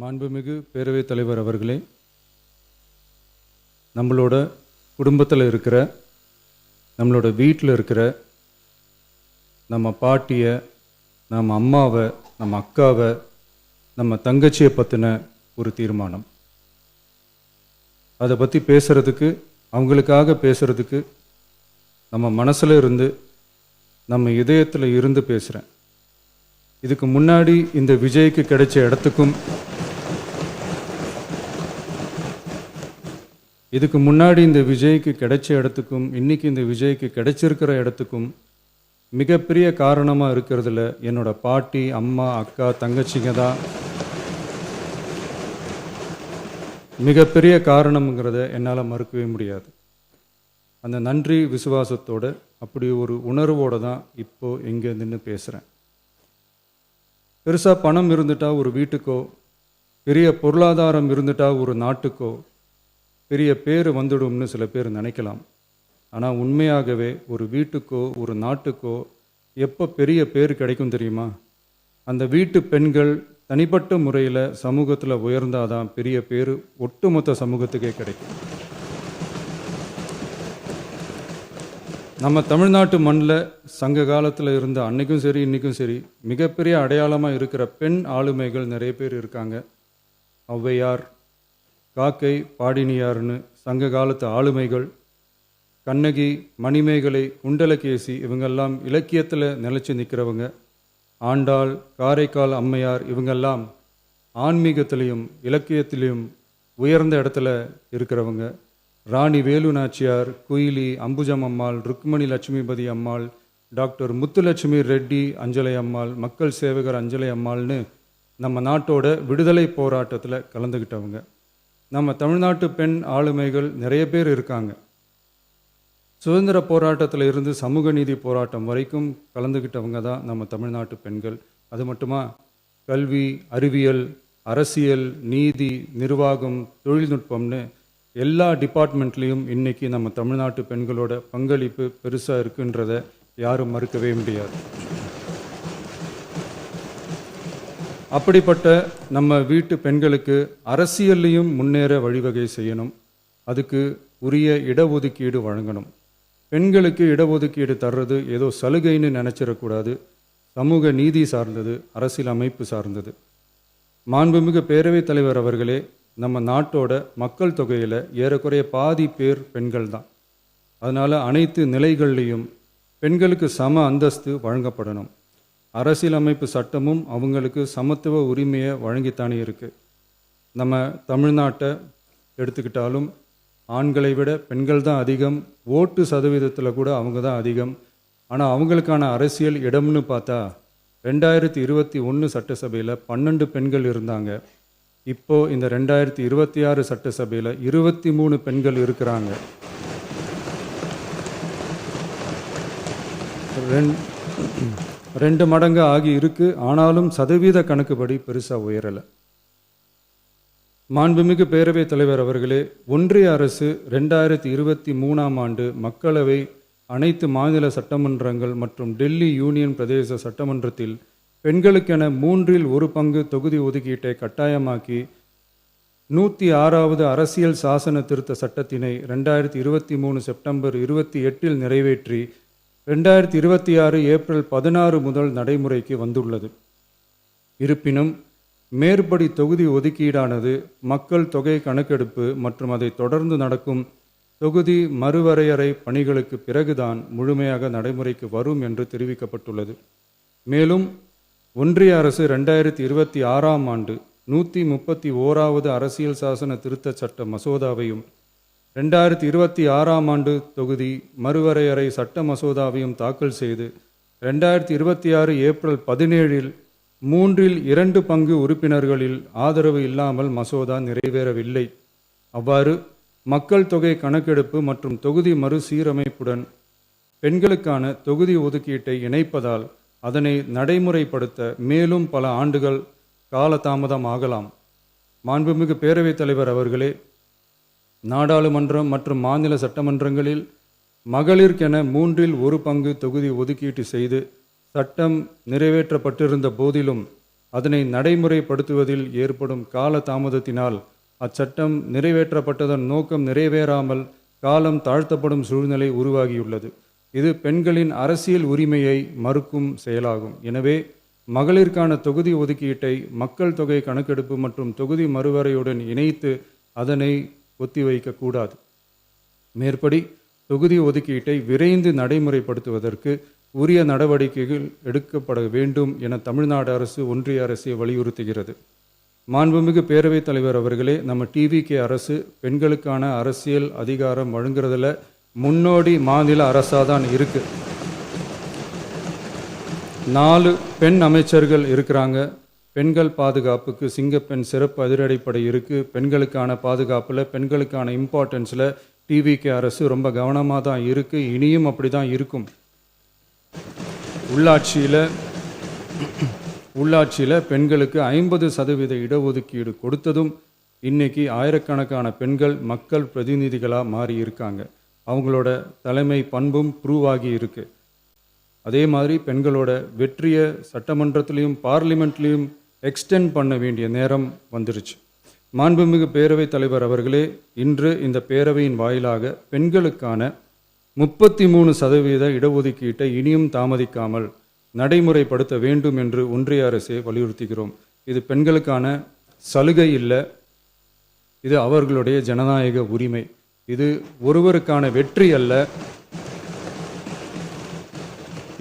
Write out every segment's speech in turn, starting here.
மாண்புமிகு பேரவைத் தலைவர் அவர்களே, நம்மளோட குடும்பத்தில் இருக்கிற, நம்மளோட வீட்டில் இருக்கிற நம்ம பாட்டியை, நம்ம அம்மாவை, நம்ம அக்காவை, நம்ம தங்கச்சியை பற்றின ஒரு தீர்மானம். அதை பற்றி பேசுகிறதுக்கு, அவங்களுக்காக பேசுகிறதுக்கு நம்ம மனசில் இருந்து, நம்ம இதயத்தில் இருந்து பேசுகிறேன். இதுக்கு முன்னாடி இந்த விஜய்க்கு கிடைச்ச இடத்துக்கும், இதுக்கு முன்னாடி இந்த விஜய்க்கு கிடைச்ச இடத்துக்கும் இன்னைக்கு இந்த விஜய்க்கு கிடைச்சிருக்கிற இடத்துக்கும் மிகப்பெரிய காரணமாக இருக்கிறதுல என்னோட பாட்டி, அம்மா, அக்கா, தங்கச்சிங்க தான் மிகப்பெரிய காரணம்ங்கிறத என்னால் மறுக்கவே முடியாது. அந்த நன்றி விசுவாசத்தோடு, அப்படி ஒரு உணர்வோடு தான் இப்போது இங்கே நின்று பேசுகிறேன். பெருசாக பணம் இருந்துட்டா ஒரு வீட்டுக்கோ, பெரிய பொருளாதாரம் இருந்துட்டா ஒரு நாட்டுக்கோ பெரிய பேர் வந்துடும்னு சில பேர் நினைக்கலாம். ஆனால் உண்மையாகவே ஒரு வீட்டுக்கோ ஒரு நாட்டுக்கோ எப்போ பெரிய பேர் கிடைக்கும் தெரியுமா? அந்த வீட்டு பெண்கள் தனிப்பட்ட முறையில் சமூகத்தில் உயர்ந்தாதான் பெரிய பேர் ஒட்டுமொத்த சமூகத்துக்கே கிடைக்கும். நம்ம தமிழ்நாட்டு மண்ணில் சங்க காலத்தில் இருந்த அன்னைக்கும் சரி இன்றைக்கும் சரி மிகப்பெரிய அடையாளமாக இருக்கிற பெண் ஆளுமைகள் நிறைய பேர் இருக்காங்க. ஔவையார், காக்கை, பாடினியார்னு சங்க காலத்து ஆளுமைகள், கண்ணகி, மணிமேகலை, குண்டலகேசி, இவங்கெல்லாம் இலக்கியத்தில் நிலைச்சி நிற்கிறவங்க. ஆண்டாள், காரைக்கால் அம்மையார், இவங்கெல்லாம் ஆன்மீகத்திலையும் இலக்கியத்திலையும் உயர்ந்த இடத்துல இருக்கிறவங்க. ராணி வேலு நாச்சியார், குயிலி, அம்புஜம் அம்மாள், ருக்மணி லட்சுமிபதி அம்மாள், டாக்டர் முத்துலட்சுமி ரெட்டி அஞ்சலை அம்மாள், மக்கள் சேவகர் அஞ்சலை அம்மாள்னு நம்ம நாட்டோட விடுதலை போராட்டத்தில் கலந்துக்கிட்டவங்க. நம்ம தமிழ்நாட்டு பெண் ஆளுமைகள் நிறைய பேர் இருக்காங்க. சுதந்திர போராட்டத்தில் இருந்து சமூக நீதி போராட்டம் வரைக்கும் கலந்துக்கிட்டவங்க தான் நம்ம தமிழ்நாட்டு பெண்கள். அது மட்டுமா, கல்வி, அறிவியல், அரசியல், நீதி, நிர்வாகம், தொழில்நுட்பம்னு எல்லா டிபார்ட்மெண்ட்லேயும் இன்றைக்கி நம்ம தமிழ்நாட்டு பெண்களோட பங்களிப்பு பெருசாக இருக்குன்றதை யாரும் மறுக்கவே முடியாது. அப்படிப்பட்ட நம்ம வீட்டு பெண்களுக்கு அரசியல்லையும் முன்னேற வழிவகை செய்யணும். அதுக்கு உரிய இடஒதுக்கீடு வழங்கணும். பெண்களுக்கு இடஒதுக்கீடு தர்றது ஏதோ சலுகைன்னு நினச்சிடக்கூடாது. சமூக நீதி சார்ந்தது, அரசியல் அமைப்பு சார்ந்தது. மாண்புமிகு பேரவைத் தலைவர் அவர்களே, நம்ம நாட்டோட மக்கள் தொகையில் ஏறக்குறைய பாதி பேர் பெண்கள் தான். அதனால் அனைத்து நிலைகள்லேயும் பெண்களுக்கு சம அந்தஸ்து வழங்கப்படணும். அரசியலமைப்பு சட்டமும் அவங்களுக்கு சமத்துவ உரிமையை வழங்கித்தானே இருக்குது. நம்ம தமிழ்நாட்டை எடுத்துக்கிட்டாலும் ஆண்களை விட பெண்கள் தான் அதிகம். ஓட்டு சதவீதத்தில் கூட அவங்க தான் அதிகம். ஆனால் அவங்களுக்கான அரசியல் இடம்னு பார்த்தா 2021 சட்டசபையில் 12 பெண்கள் இருந்தாங்க. இப்போது இந்த 2026 சட்டசபையில் 23 பெண்கள் இருக்கிறாங்க. ரெண்டு மடங்கு ஆகி இருக்கு. ஆனாலும் சதவீத கணக்குப்படி பெருசாக உயரலை. மாண்புமிகு பேரவைத் தலைவர் அவர்களே, ஒன்றிய அரசு 2023ஆம் ஆண்டு மக்களவை, அனைத்து மாநில சட்டமன்றங்கள் மற்றும் டெல்லி யூனியன் பிரதேச சட்டமன்றத்தில் பெண்களுக்கென 1/3 தொகுதி ஒதுக்கீட்டை கட்டாயமாக்கி 106வது அரசியல் சாசன திருத்த சட்டத்தினை 2023 செப்டம்பர் 28 நிறைவேற்றி 2026 ஏப்ரல் 16 முதல் நடைமுறைக்கு வந்துள்ளது. இருப்பினும் மேற்படி தொகுதி ஒதுக்கீடானது மக்கள் தொகை கணக்கெடுப்பு மற்றும் அதை தொடர்ந்து நடக்கும் தொகுதி மறுவரையறை பணிகளுக்கு பிறகுதான் முழுமையாக நடைமுறைக்கு வரும் என்று தெரிவிக்கப்பட்டுள்ளது. மேலும் ஒன்றிய அரசு 2026ஆம் ஆண்டு 131வது அரசியல் சாசன திருத்த சட்ட மசோதாவையும் 2026ஆம் ஆண்டு தொகுதி மறுவரையறை சட்ட மசோதாவையும் தாக்கல் செய்து 2026 ஏப்ரல் 17 3/2 உறுப்பினர்களில் ஆதரவு இல்லாமல் மசோதா நிறைவேறவில்லை. அவ்வாறு மக்கள் தொகை கணக்கெடுப்பு மற்றும் தொகுதி மறுசீரமைப்புடன் பெண்களுக்கான தொகுதி ஒதுக்கீட்டை இணைப்பதால் அதனை நடைமுறைப்படுத்த மேலும் பல ஆண்டுகள் காலதாமதம் ஆகலாம். மாண்புமிகு பேரவைத் தலைவர் அவர்களே, நாடாளுமன்றம் மற்றும் மாநில சட்டமன்றங்களில் மகளிருக்கென 1/3 தொகுதி ஒதுக்கீட்டு செய்து சட்டம் நிறைவேற்றப்பட்டிருந்த போதிலும் அதனை நடைமுறைப்படுத்துவதில் ஏற்படும் கால தாமதத்தினால் அச்சட்டம் நிறைவேற்றப்பட்டதன் நோக்கம் நிறைவேறாமல் காலம் தாழ்த்தப்படும் சூழ்நிலை உருவாகியுள்ளது. இது பெண்களின் அரசியல் உரிமையை மறுக்கும் செயலாகும். எனவே மகளிருக்கான தொகுதி ஒதுக்கீட்டை மக்கள் தொகை கணக்கெடுப்பு மற்றும் தொகுதி மறுவரையுடன் இணைத்து அதனை ஒத்திவைக்கக்கூடாது. மேற்படி தொகுதி ஒதுக்கீட்டை விரைந்து நடைமுறைப்படுத்துவதற்கு உரிய நடவடிக்கைகள் எடுக்கப்பட வேண்டும் என தமிழ்நாடு அரசு ஒன்றிய அரசை வலியுறுத்துகிறது. மாண்புமிகு பேரவைத் தலைவர் அவர்களே, நம்ம டிவிகே அரசு பெண்களுக்கான அரசியல் அதிகாரம் வழங்குறதுல முன்னோடி மாநில அரசாக தான் இருக்கு. 4 பெண் அமைச்சர்கள் இருக்கிறாங்க. பெண்கள் பாதுகாப்புக்கு சிங்கப்பெண் சிறப்பு அதிரடிப்படை இருக்கு. பெண்களுக்கான பாதுகாப்பில் பெண்களுக்கான இம்பார்ட்டன்ஸில் டிவிகே அரசு ரொம்ப கவனமாக தான் இருக்கு. இனியும் அப்படி தான் இருக்கும். உள்ளாட்சியில் பெண்களுக்கு 50% இடஒதுக்கீடு கொடுத்ததும் இன்னைக்கு ஆயிரக்கணக்கான பெண்கள் மக்கள் பிரதிநிதிகளாக மாறி இருக்காங்க. அவங்களோட தலைமை பண்பும் ப்ரூவ் ஆகி இருக்கு. அதே மாதிரி பெண்களோட வெற்றியை சட்டமன்றத்திலையும் பார்லிமெண்ட்லேயும் எக்ஸ்டெண்ட் பண்ண வேண்டிய நேரம் வந்துருச்சு. மாண்புமிகு பேரவைத் தலைவர் அவர்களே, இன்று இந்த பேரவையின் வாயிலாக பெண்களுக்கான 33% இடஒதுக்கீட்டை இனியும் தாமதிக்காமல் நடைமுறைப்படுத்த வேண்டும் என்று ஒன்றிய அரசை வலியுறுத்துகிறோம். இது பெண்களுக்கான சலுகை இல்லை, இது அவர்களுடைய ஜனநாயக உரிமை. இது ஒருவருக்கான வெற்றி அல்ல,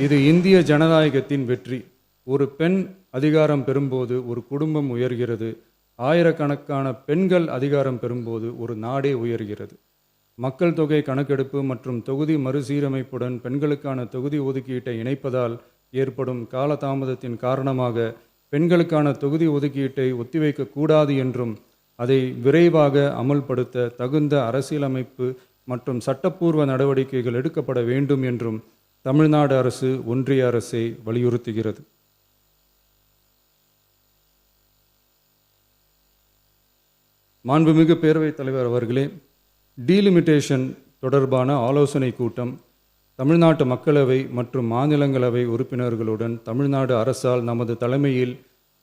இது இந்திய ஜனநாயகத்தின் வெற்றி. ஒரு பெண் அதிகாரம் பெறும்போது ஒரு குடும்பம் உயர்கிறது. ஆயிரக்கணக்கான பெண்கள் அதிகாரம் பெறும்போது ஒரு நாடே உயர்கிறது. மக்கள் தொகை கணக்கெடுப்பு மற்றும் தொகுதி மறுசீரமைப்புடன் பெண்களுக்கான தொகுதி ஒதுக்கீட்டை இணைப்பதால் ஏற்படும் காலதாமதத்தின் காரணமாக பெண்களுக்கான தொகுதி ஒதுக்கீட்டை ஒத்திவைக்கக்கூடாது என்றும் அதை விரைவாக அமல்படுத்த தகுந்த அரசியலமைப்பு மற்றும் சட்டப்பூர்வ நடவடிக்கைகள் எடுக்கப்பட வேண்டும் என்றும் தமிழ்நாடு அரசு ஒன்றிய அரசை வலியுறுத்துகிறது. மாண்புமிகு பேரவைத் தலைவர் அவர்களே, டீலிமிட்டேஷன் தொடர்பான ஆலோசனை கூட்டம் தமிழ்நாட்டு மக்களவை மற்றும் மாநிலங்களவை உறுப்பினர்களுடன் தமிழ்நாடு அரசால் நமது தலைமையில்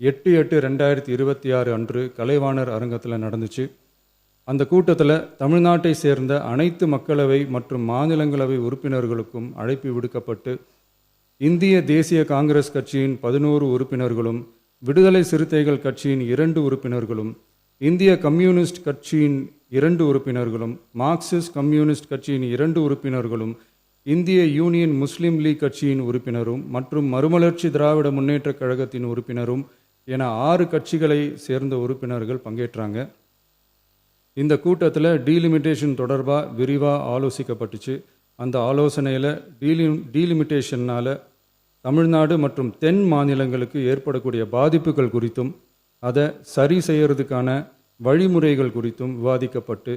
8/8/2026 அன்று கலைவாணர் அரங்கத்தில் நடந்துச்சு. அந்த கூட்டத்தில் தமிழ்நாட்டை சேர்ந்த அனைத்து மக்களவை மற்றும் மாநிலங்களவை உறுப்பினர்களுக்கும் அழைப்பு விடுக்கப்பட்டு இந்திய தேசிய காங்கிரஸ் கட்சியின் 11 உறுப்பினர்களும், விடுதலை சிறுத்தைகள் கட்சியின் 2 உறுப்பினர்களும், இந்திய கம்யூனிஸ்ட் கட்சியின் 2 உறுப்பினர்களும், மார்க்சிஸ்ட் கம்யூனிஸ்ட் கட்சியின் 2 உறுப்பினர்களும், இந்திய யூனியன் முஸ்லீம் லீக் கட்சியின் உறுப்பினரும் மற்றும் மறுமலர்ச்சி திராவிட முன்னேற்றக் கழகத்தின் உறுப்பினரும் என 6 கட்சிகளை சேர்ந்த உறுப்பினர்கள் பங்கேற்றாங்க. இந்த கூட்டத்தில் டீலிமிட்டேஷன் தொடர்பாக விரிவாக ஆலோசிக்கப்பட்டுச்சு. அந்த ஆலோசனையில் டீலிமிட்டேஷனால் தமிழ்நாடு மற்றும் தென் மாநிலங்களுக்கு ஏற்படக்கூடிய பாதிப்புகள் குறித்தும் அதை சரி செய்யறதுக்கான வழிமுறைகள் குறித்தும் விவாதிக்கப்பட்டு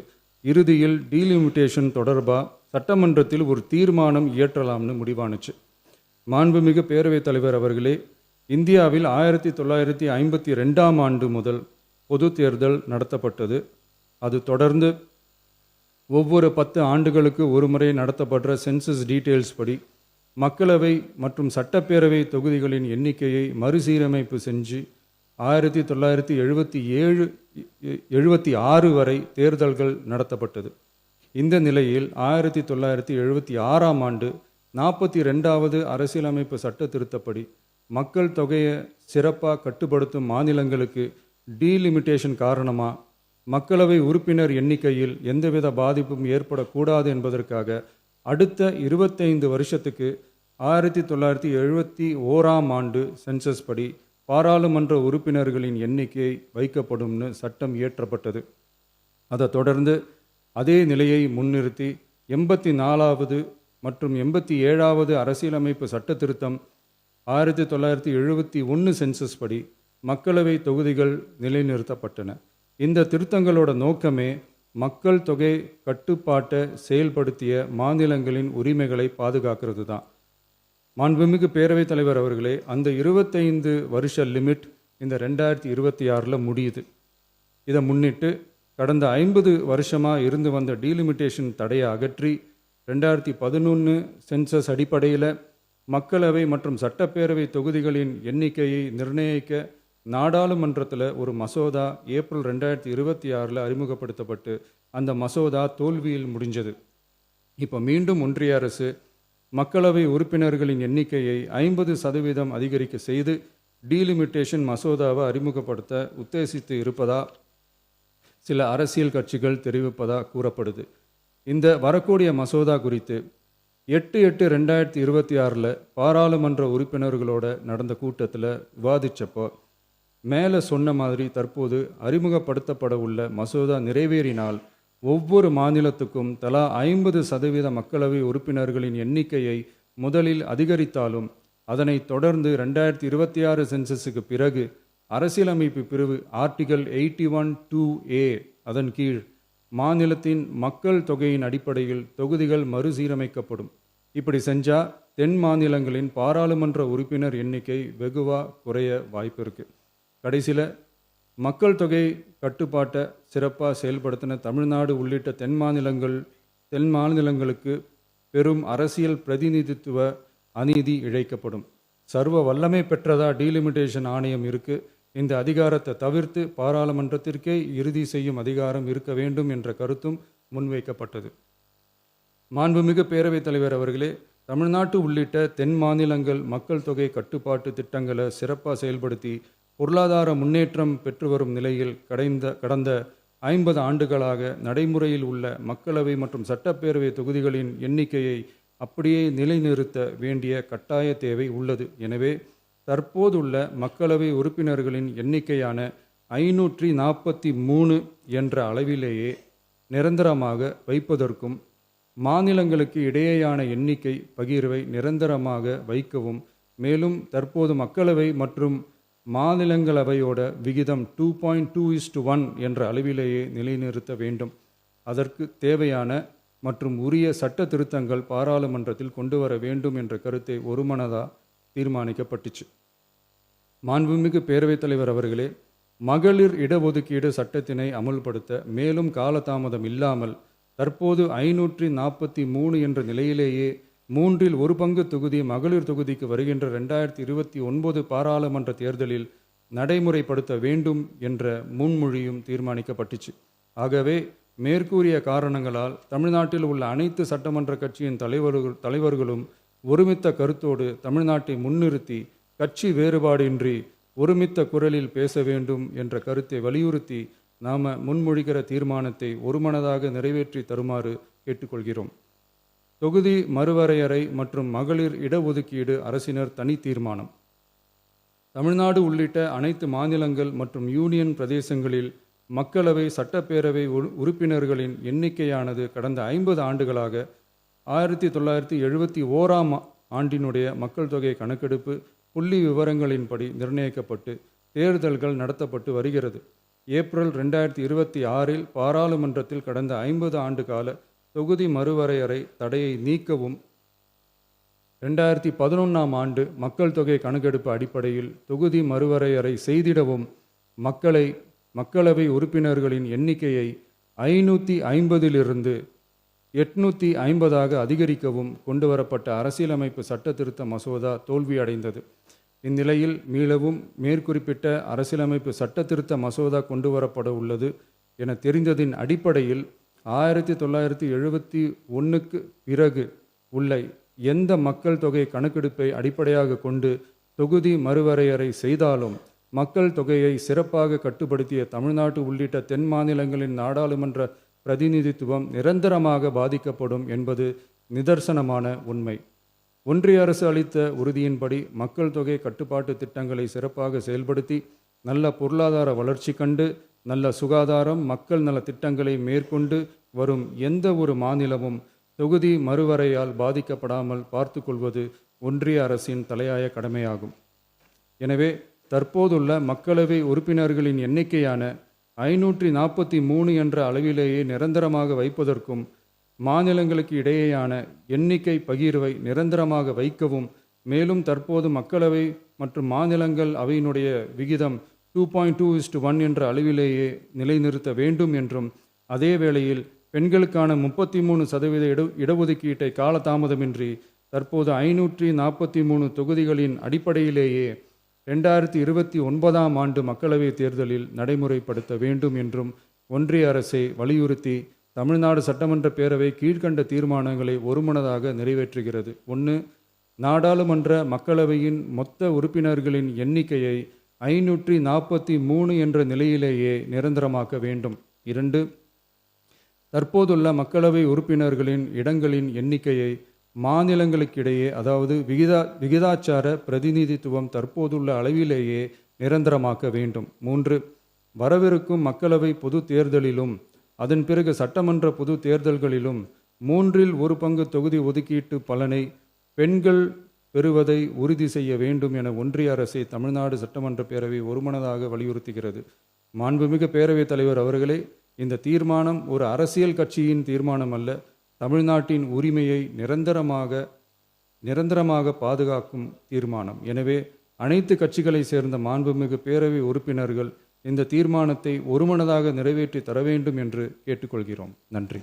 இறுதியில் டீலிமிட்டேஷன் தொடர்பாக சட்டமன்றத்தில் ஒரு தீர்மானம் இயற்றலாம்னு முடிவானுச்சு. மாண்புமிகு பேரவைத் தலைவர் அவர்களே, இந்தியாவில் 1952ஆம் ஆண்டு முதல் பொது தேர்தல் நடத்தப்பட்டது. அது தொடர்ந்து ஒவ்வொரு 10 ஆண்டுகளுக்கு ஒரு முறை நடத்தப்படுற சென்சஸ் டீட்டெயில்ஸ் படி மக்களவை மற்றும் சட்டப்பேரவை தொகுதிகளின் எண்ணிக்கையை மறுசீரமைப்பு செஞ்சு 1976 வரை தேர்தல்கள் நடத்தப்பட்டது. இந்த நிலையில் 1976ஆம் ஆண்டு 42வது அரசியலமைப்பு சட்ட திருத்தப்படி மக்கள் தொகையை சிறப்பாக கட்டுப்படுத்தும் மாநிலங்களுக்கு டீலிமிட்டேஷன் காரணமாக மக்களவை உறுப்பினர் எண்ணிக்கையில் எந்தவித பாதிப்பும் ஏற்படக்கூடாது என்பதற்காக அடுத்த 25 வருஷத்துக்கு 1971ஆம் ஆண்டு சென்சஸ் படி பாராளுமன்ற உறுப்பினர்களின் எண்ணிக்கை வைக்கப்படும்னு சட்டம் இயற்றப்பட்டது. அதை தொடர்ந்து அதே நிலையை முன்னிறுத்தி 84வது மற்றும் 87வது அரசியலமைப்பு சட்ட திருத்தம் 1971 சென்சஸ் படி மக்களவை தொகுதிகள் நிலைநிறுத்தப்பட்டன. இந்த திருத்தங்களோட நோக்கமே மக்கள் தொகை கட்டுப்பாட்டை செயல்படுத்திய மாநிலங்களின் உரிமைகளை பாதுகாக்கிறது தான். மாண்புமிகு பேரவைத் தலைவர் அவர்களே, அந்த 25 வருஷ லிமிட் இந்த 2026 முடியுது. இதை முன்னிட்டு கடந்த 50 வருஷமாக இருந்து வந்த டீலிமிட்டேஷன் தடையை அகற்றி 2011 சென்சஸ் அடிப்படையில் மக்களவை மற்றும் சட்டப்பேரவை தொகுதிகளின் எண்ணிக்கையை நிர்ணயிக்க நாடாளுமன்றத்தில் ஒரு மசோதா ஏப்ரல் 2026 அறிமுகப்படுத்தப்பட்டு அந்த மசோதா தோல்வியில் முடிஞ்சது. இப்போ மீண்டும் ஒன்றிய அரசு மக்களவை உறுப்பினர்களின் எண்ணிக்கையை 50% அதிகரிக்க செய்து டீலிமிட்டேஷன் மசோதாவை அறிமுகப்படுத்த உத்தேசித்து இருப்பதா சில அரசியல் கட்சிகள் தெரிவிப்பதா கூறப்படுது. இந்த வரக்கூடிய மசோதா குறித்து 8/8/2026 பாராளுமன்ற உறுப்பினர்களோட நடந்த கூட்டத்தில் விவாதித்தப்போ மேலே சொன்ன மாதிரி தற்போது அறிமுகப்படுத்தப்பட உள்ள மசோதா நிறைவேறினால் ஒவ்வொரு மாநிலத்துக்கும் தலா 50% மக்களவை உறுப்பினர்களின் எண்ணிக்கையை முதலில் அதிகரித்தாலும் அதனை தொடர்ந்து 2026 சென்சஸுக்கு பிறகு அரசியலமைப்பு பிரிவு ஆர்டிகல் 81(2)A அதன் கீழ் மாநிலத்தின் மக்கள் தொகையின் அடிப்படையில் தொகுதிகள் மறுசீரமைக்கப்படும். இப்படி செஞ்சால் தென் மாநிலங்களின் பாராளுமன்ற உறுப்பினர் எண்ணிக்கை வெகுவாக குறைய வாய்ப்பு இருக்குது. கடைசியில் மக்கள் தொகை கட்டுப்பாட்டை சிறப்பாக செயல்படுத்தின தமிழ்நாடு உள்ளிட்ட தென் மாநிலங்களுக்கு பெரும் அரசியல் பிரதிநிதித்துவ அநீதி இழைக்கப்படும். சர்வ வல்லமை பெற்றதா டீலிமிட்டேஷன் ஆணையம் இருக்குது. இந்த அதிகாரத்தை தவிர்த்து பாராளுமன்றத்திற்கே இறுதி செய்யும் அதிகாரம் இருக்க வேண்டும் என்ற கருத்தும் முன்வைக்கப்பட்டது. மாண்புமிகு பேரவைத் தலைவர் அவர்களே, தமிழ்நாட்டு உள்ளிட்ட தென் மாநிலங்கள் மக்கள் தொகை கட்டுப்பாட்டு திட்டங்களை சிறப்பாக செயல்படுத்தி பொருளாதார முன்னேற்றம் பெற்று வரும் நிலையில் கடந்த 50 ஆண்டுகளாக நடைமுறையில் உள்ள மக்களவை மற்றும் சட்டப்பேரவை தொகுதிகளின் எண்ணிக்கையை அப்படியே நிலைநிறுத்த வேண்டிய கட்டாய தேவை உள்ளது. எனவே தற்போதுள்ள மக்களவை உறுப்பினர்களின் எண்ணிக்கையான 543 என்ற அளவிலேயே நிரந்தரமாக வைப்பதற்கும் மாநிலங்களுக்கு இடையேயான எண்ணிக்கை பகிர்வை நிரந்தரமாக வைக்கவும், மேலும் தற்போது மக்களவை மற்றும் மாநிலங்களவையோட விகிதம் 2.2:1 என்ற அளவிலேயே நிலைநிறுத்த வேண்டும். அதற்கு தேவையான மற்றும் உரிய சட்ட திருத்தங்கள் பாராளுமன்றத்தில் கொண்டு வர வேண்டும் என்ற கருத்தை ஒருமனதாக தீர்மானிக்கப்பட்டுச்சு. மாண்புமிகு பேரவைத் தலைவர் அவர்களே, மகளிர் இடஒதுக்கீடு சட்டத்தினை அமுல்படுத்த மேலும் காலதாமதம் இல்லாமல் தற்போது 543 என்ற நிலையிலேயே 1/3 தொகுதி மகளிர் தொகுதிக்கு வருகின்ற 2029 பாராளுமன்ற தேர்தலில் நடைமுறைப்படுத்த வேண்டும் என்ற முன்மொழியும் தீர்மானிக்கப்பட்டுச்சு. ஆகவே மேற்கூறிய காரணங்களால் தமிழ்நாட்டில் உள்ள அனைத்து சட்டமன்ற கட்சியின் தலைவர்களும் ஒருமித்த கருத்தோடு தமிழ்நாட்டை முன்னிறுத்தி கட்சி வேறுபாடின்றி ஒருமித்த குரலில் பேச வேண்டும் என்ற கருத்தை வலியுறுத்தி நாம் முன்மொழிகிற தீர்மானத்தை ஒருமனதாக நிறைவேற்றி தருமாறு கேட்டுக்கொள்கிறோம். தொகுதி மறுவரையறை மற்றும் மகளிர் இடஒதுக்கீடு அரசினர் தனி தீர்மானம். தமிழ்நாடு உள்ளிட்ட அனைத்து மாநிலங்கள் மற்றும் யூனியன் பிரதேசங்களில் மக்களவை சட்டப்பேரவை உறுப்பினர்களின் எண்ணிக்கையானது கடந்த 50 ஆண்டுகளாக 1971 ஆண்டினுடைய மக்கள் தொகை கணக்கெடுப்பு புள்ளி விவரங்களின்படி நிர்ணயிக்கப்பட்டு தேர்தல்கள் நடத்தப்பட்டு வருகிறது. ஏப்ரல் 2026 பாராளுமன்றத்தில் கடந்த 50 ஆண்டு கால தொகுதி மறுவரையறை தடையை நீக்கவும் 2011 ஆண்டு மக்கள் தொகை கணக்கெடுப்பு அடிப்படையில் தொகுதி மறுவரையறை செய்திடவும் மக்களவை உறுப்பினர்களின் எண்ணிக்கையை 550 850 அதிகரிக்கவும் கொண்டுவரப்பட்ட அரசியலமைப்பு சட்ட திருத்த மசோதா தோல்வியடைந்தது. இந்நிலையில் மீளவும் மேற்குறிப்பிட்ட அரசியலமைப்பு சட்ட திருத்த மசோதா கொண்டுவரப்பட உள்ளது என தெரிந்ததின் அடிப்படையில் 1971 பிறகு உள்ள எந்த மக்கள் தொகை கணக்கெடுப்பை அடிப்படையாக கொண்டு தொகுதி மறுவரையறை செய்தாலும் மக்கள் தொகையை சிறப்பாக கட்டுப்படுத்திய தமிழ்நாடு உள்ளிட்ட தென் மாநிலங்களின் நாடாளுமன்ற பிரதிநிதித்துவம் நிரந்தரமாக பாதிக்கப்படும் என்பது நிதர்சனமான உண்மை. ஒன்றிய அரசு அளித்த உறுதியின்படி மக்கள் தொகை கட்டுப்பாட்டு திட்டங்களை சிறப்பாக செயல்படுத்தி நல்ல பொருளாதார வளர்ச்சி கண்டு நல்ல சுகாதாரம் மக்கள் நல திட்டங்களை மேற்கொண்டு வரும் எந்த ஒரு மாநிலமும் தொகுதி மறுவரையால் பாதிக்கப்படாமல் பார்த்து கொள்வது ஒன்றிய அரசின் தலையாய கடமையாகும். எனவே தற்போதுள்ள மக்களவை உறுப்பினர்களின் எண்ணிக்கையான 543 என்ற அளவிலேயே நிரந்தரமாக வைப்பதற்கும் மாநிலங்களுக்கு இடையேயான எண்ணிக்கை பகிர்வை நிரந்தரமாக வைக்கவும், மேலும் தற்போது மக்களவை மற்றும் மாநிலங்கள் அவையினுடைய விகிதம் 2.2:1 என்ற அளவிலேயே நிலைநிறுத்த வேண்டும் என்றும், அதே வேளையில் பெண்களுக்கான 33% இடஒதுக்கீட்டை காலதாமதமின்றி தற்போது 543 தொகுதிகளின் அடிப்படையிலேயே 2029ஆம் ஆண்டு மக்களவைத் தேர்தலில் நடைமுறைப்படுத்த வேண்டும் என்றும் ஒன்றிய அரசை வலியுறுத்தி தமிழ்நாடு சட்டமன்ற பேரவை கீழ்க்கண்ட தீர்மானங்களை ஒருமனதாக நிறைவேற்றுகிறது. 1. நாடாளுமன்ற மக்களவையின் மொத்த உறுப்பினர்களின் எண்ணிக்கையை 543 என்ற நிலையிலேயே நிரந்தரமாக்க வேண்டும். 2. தற்போதுள்ள மக்களவை உறுப்பினர்களின் இடங்களின் எண்ணிக்கையை மாநிலங்களுக்கிடையே, அதாவது விகிதாச்சார பிரதிநிதித்துவம் தற்போதுள்ள அளவிலேயே நிரந்தரமாக்க வேண்டும். 3. வரவிருக்கும் மக்களவை பொது தேர்தலிலும் அதன் பிறகு சட்டமன்ற பொது தேர்தல்களிலும் 1/3 தொகுதி ஒதுக்கீட்டு பலனை பெண்கள் பெறுவதை உறுதி செய்ய வேண்டும் என ஒன்றிய அரசை தமிழ்நாடு சட்டமன்ற பேரவை ஒருமனதாக வலியுறுத்துகிறது. மாண்புமிகு பேரவைத் தலைவர் அவர்களே, இந்த தீர்மானம் ஒரு அரசியல் கட்சியின் தீர்மானம் அல்ல, தமிழ்நாட்டின் உரிமையை நிரந்தரமாக பாதுகாக்கும் தீர்மானம். எனவே அனைத்து கட்சிகளை சேர்ந்த மாண்புமிகு பேரவை உறுப்பினர்கள் இந்த தீர்மானத்தை ஒருமனதாக நிறைவேற்றி தர வேண்டும் என்று கேட்டுக்கொள்கிறோம். நன்றி.